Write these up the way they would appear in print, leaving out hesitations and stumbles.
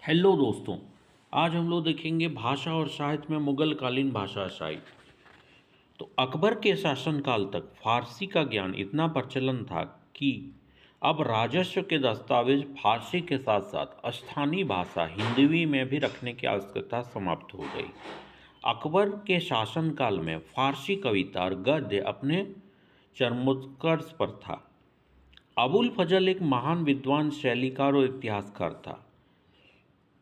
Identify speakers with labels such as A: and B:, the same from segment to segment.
A: Hello दोस्तों। आज हम लोग देखेंगे भाषा और साहित्य में मुगल कालीन भाषाशाही। तो अकबर के शासनकाल तक फारसी का ज्ञान इतना प्रचलन था कि अब राजस्व के दस्तावेज फारसी के साथ साथ स्थानीय भाषा हिंदवी में भी रखने की आवश्यकता समाप्त हो गई। अकबर के शासनकाल में फारसी कविता और गद्य अपने चरमोत्कर्ष पर था। अबुल फजल एक महान विद्वान, शैलीकार और इतिहासकार था।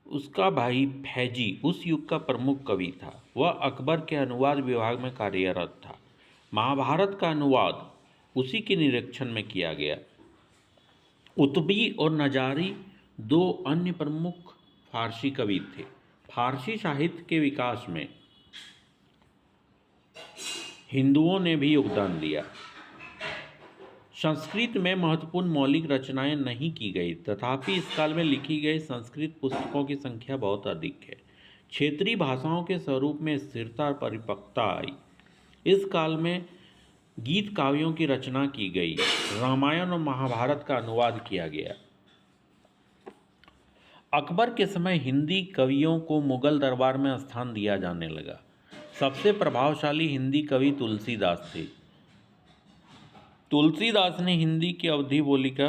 A: उसका भाई फैजी उस युग का प्रमुख कवि था। वह अकबर के अनुवाद विभाग में कार्यरत था। महाभारत का अनुवाद उसी के निरीक्षण में किया गया। उतबी और नजारी दो अन्य प्रमुख फारसी कवि थे। फारसी साहित्य के विकास में हिंदुओं ने भी योगदान दिया। संस्कृत में महत्वपूर्ण मौलिक रचनाएं नहीं की गई, तथापि इस काल में लिखी गई संस्कृत पुस्तकों की संख्या बहुत अधिक है। क्षेत्रीय भाषाओं के स्वरूप में स्थिरता और परिपक्वता आई। इस काल में गीत काव्यों की रचना की गई। रामायण और महाभारत का अनुवाद किया गया। अकबर के समय हिंदी कवियों को मुगल दरबार में स्थान दिया जाने लगा। सबसे प्रभावशाली हिंदी कवि तुलसीदास थे। तुलसीदास ने हिंदी की अवधी बोली का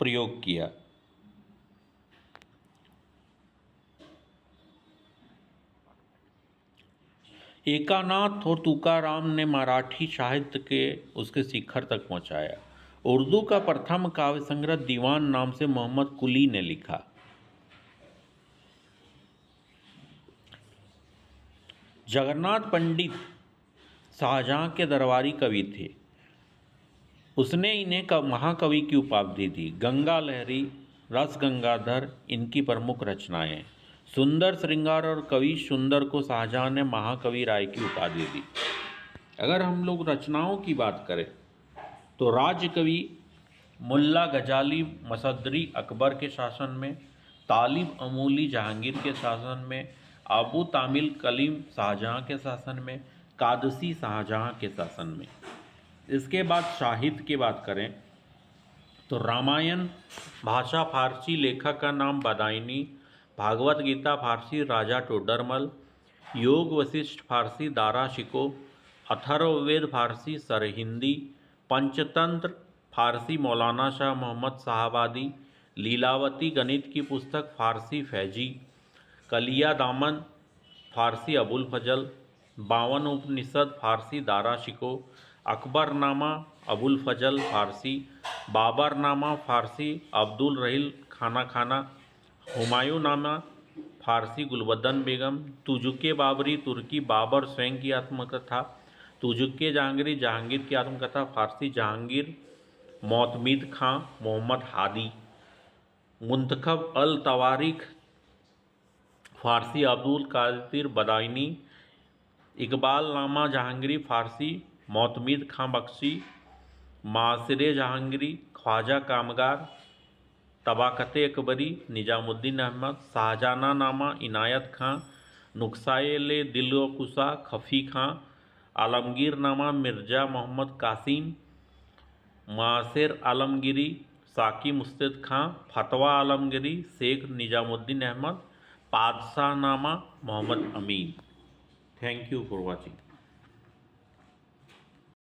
A: प्रयोग किया। एकानाथ और तुकाराम ने मराठी साहित्य के उसके शिखर तक पहुंचाया। उर्दू का प्रथम काव्य संग्रह दीवान नाम से मोहम्मद कुली ने लिखा। जगन्नाथ पंडित शाहजहां के दरबारी कवि थे। उसने इन्हें महाकवि की उपाधि दी। गंगा लहरी, रस गंगाधर इनकी प्रमुख रचनाएं। सुंदर श्रृंगार और कवि सुंदर को शाहजहां ने महाकवि राय की उपाधि दी। अगर हम लोग रचनाओं की बात करें तो राज्य कवि मुल्ला गजाली मसदरी अकबर के शासन में, तालिब अमूली जहांगीर के शासन में, अबू तामिल कलीम शाहजहां के शासन में, कादसी शाहजहां के शासन में। इसके बाद साहित्य की बात करें तो रामायण भाषा फारसी लेखक का नाम बदायनी, भागवत गीता फारसी राजा टोडरमल, योग वशिष्ठ फारसी दारा शिको, अथर्ववेद फारसी सरहिंदी, पंचतंत्र फारसी मौलाना शाह मोहम्मद साहबादी, लीलावती गणित की पुस्तक फारसी फैजी, कलिया दामन फारसी अबुल फजल, 52 उपनिषद फारसी दारा शिको, अकबरनामा अबुल फजल फारसी, बाबरनामा फारसी अब्दुल रहील खाना खाना, हुमायूंनामा फारसी गुलबदन बेगम, तुजुके बाबरी तुर्की बाबर स्वयं की आत्मकथा, तुजुके जहांगीरी जहांगीर की आत्मकथा फारसी जहांगीर, मोतमीद खां मोहम्मद हादी, मुंतखब अल तवारीख फारसी अब्दुल कादिर बदायनी, इकबाल नामा जहांगीरी फारसी मोतमीद खां बख्शी, मासिरे जहांगीरी ख्वाजा कामगार, तबाकत अकबरी निजामुद्दीन अहमद, शाहजहां नामा इनायत खां, नुस्खाए दिलकुशा खफ़ी खां, आलमगीर नामा मिर्ज़ा मोहम्मद कासिम, मासिर आलमगीरी साकी मुस्तैद खां, फतवा Alamgiri Sheikh Nizamuddin Ahmad, Padshahnama Mohammad Amin. Thank you for watching.